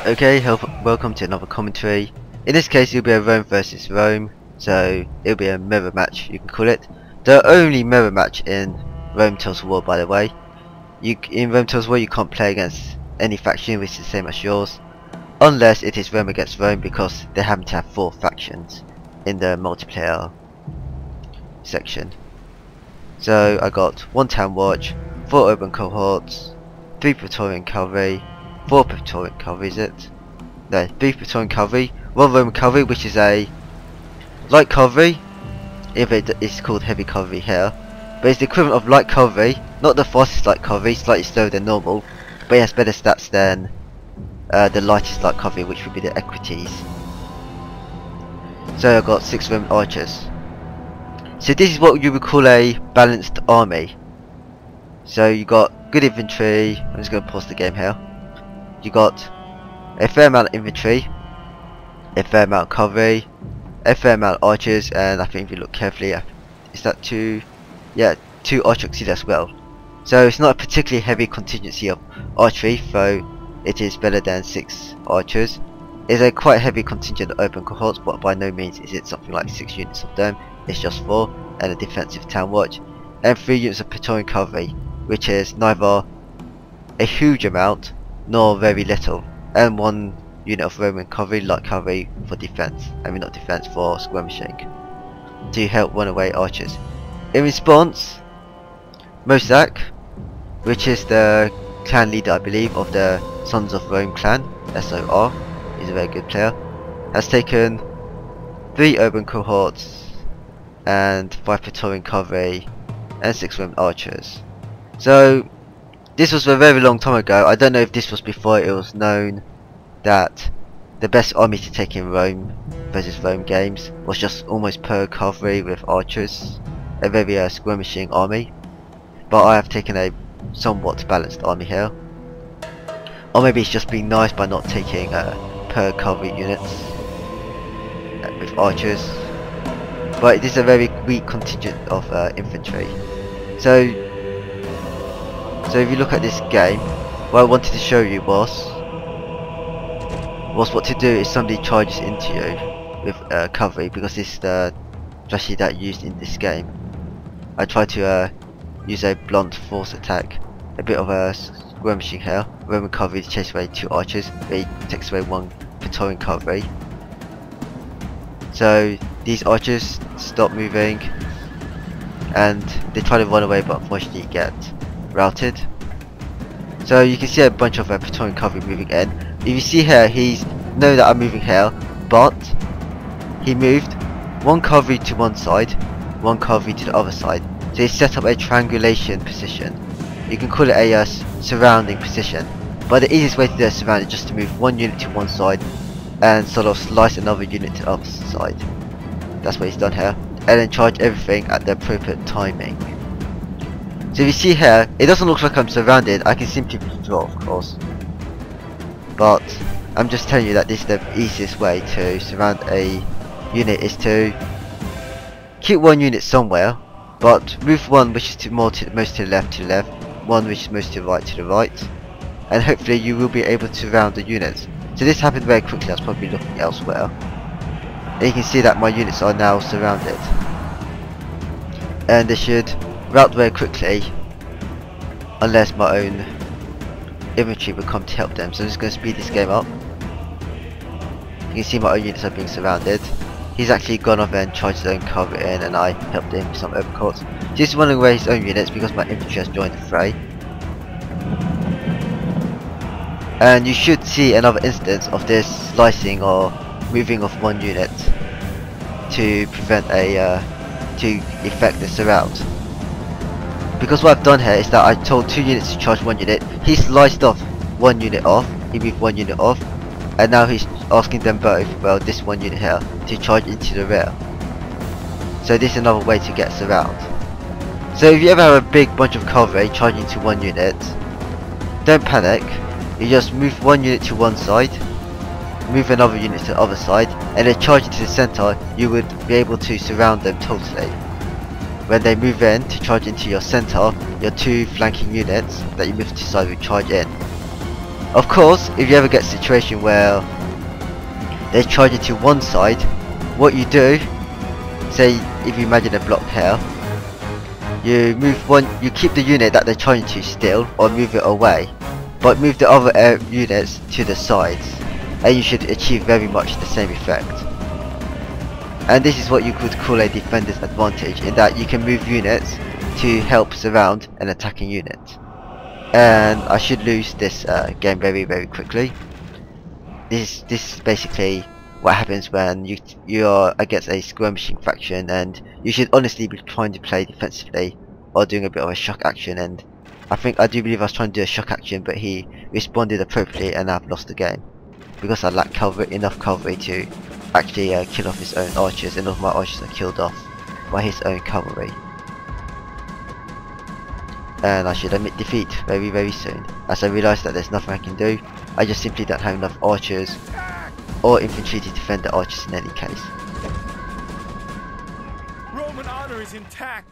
Okay, welcome to another commentary. In this case it'll be a Rome versus Rome, so it'll be a mirror match, you can call it. The only mirror match in Rome Total War, by the way. In Rome Total War you can't play against any faction which is the same as yours, unless it is Rome against Rome, because they happen to have 4 factions in the multiplayer section. So I got 1 town watch, 4 urban cohorts, 3 Praetorian cavalry, 4 Praetorian cavalry, is it? No, 3 Praetorian cavalry, 1 Roman cavalry, which is a light cavalry, if it is called heavy cavalry here, but it's the equivalent of light cavalry, not the fastest light cavalry, slightly slower than normal, but it has better stats than the lightest light cavalry, which would be the equities. So I got 6 Roman archers. So this is what you would call a balanced army. So you got good infantry. I'm just going to pause the game here. You got a fair amount of infantry, a fair amount of cavalry, a fair amount of archers, and I think if you look carefully, is that 2? Yeah, 2 archer auxiliaries as well. So it's not a particularly heavy contingency of archery, though it is better than 6 archers. It's a quite heavy contingent of open cohorts, but by no means is it something like 6 units of them. It's just 4, and a defensive town watch, and 3 units of Praetorian cavalry, which is neither a huge amount nor very little, and 1 unit of Roman cavalry, light cavalry, for defense. I mean not defense, for skirmishing, to help run away archers. In response, Mossak, which is the clan leader, I believe, of the Sons of Rome clan, SOR, he's a very good player, has taken 3 urban cohorts and 5 Praetorian cavalry and 6 Roman archers. So this was a very long time ago. I don't know if this was before it was known that the best army to take in Rome versus Rome games was just almost pure cavalry with archers, a very skirmishing army. But I have taken a somewhat balanced army here, or maybe it's just being nice by not taking pure cavalry units with archers. But it is a very weak contingent of infantry. So if you look at this game, what I wanted to show you was what to do if somebody charges into you with cavalry, because this is the strategy that I used in this game. I tried to use a blunt force attack, a bit of a skirmishing here. Roman cavalry chase away 2 archers, but he takes away 1 Praetorian cavalry. So these archers stop moving and they try to run away, but unfortunately get routed. So you can see a bunch of Praetorian cavalry moving in. If you see here, he's know that I'm moving here, but he moved 1 cavalry to one side, 1 cavalry to the other side. So he set up a triangulation position. You can call it a surrounding position, but the easiest way to do a surround is just to move 1 unit to one side and sort of slice another unit to the other side. That's what he's done here, and then charge everything at the appropriate timing. So if you see here, it doesn't look like I'm surrounded. I can simply withdraw, of course, but I'm just telling you that this is the easiest way to surround a unit, is to keep 1 unit somewhere, but move 1 which is most to the left, 1 which is most to the right, and hopefully you will be able to surround the units. So this happened very quickly. I was probably looking elsewhere, and you can see that my units are now surrounded, and they should rout very quickly unless my own infantry will come to help them. So I'm just going to speed this game up. You can see my own units are being surrounded. He's actually gone off and charged his own cavalry in, and I helped him with some overcourts. He's running away his own units because my infantry has joined the fray. And you should see another instance of this slicing or moving of 1 unit to prevent to effect the surround. Because what I've done here is that I told 2 units to charge 1 unit. He sliced off 1 unit off. He moved 1 unit off, and now he's asking them both, well, this 1 unit here, to charge into the rear. So this is another way to get surround. So if you ever have a big bunch of cavalry charging to 1 unit, don't panic. You just move 1 unit to one side, move another unit to the other side, and then charge into the center. You would be able to surround them totally. when they move in to charge into your center, your two flanking units that you move to side will charge in. Of course, if you ever get a situation where they charge into one side, what you do, say if you imagine a block here, you keep the unit that they're charging to still, or move it away, but move the other units to the sides, and you should achieve very much the same effect. And this is what you could call a defender's advantage, in that you can move units to help surround an attacking unit. And I should lose this game very quickly. This is basically what happens when you're against a skirmishing faction, and you should honestly be trying to play defensively or doing a bit of a shock action. And I do believe I was trying to do a shock action, but he responded appropriately and I've lost the game because I lack enough cavalry to actually kill off his own archers, and all of my archers are killed off by his own cavalry. And I should admit defeat very soon, as I realise that there's nothing I can do. I just simply don't have enough archers or infantry to defend the archers in any case. Roman honor is intact.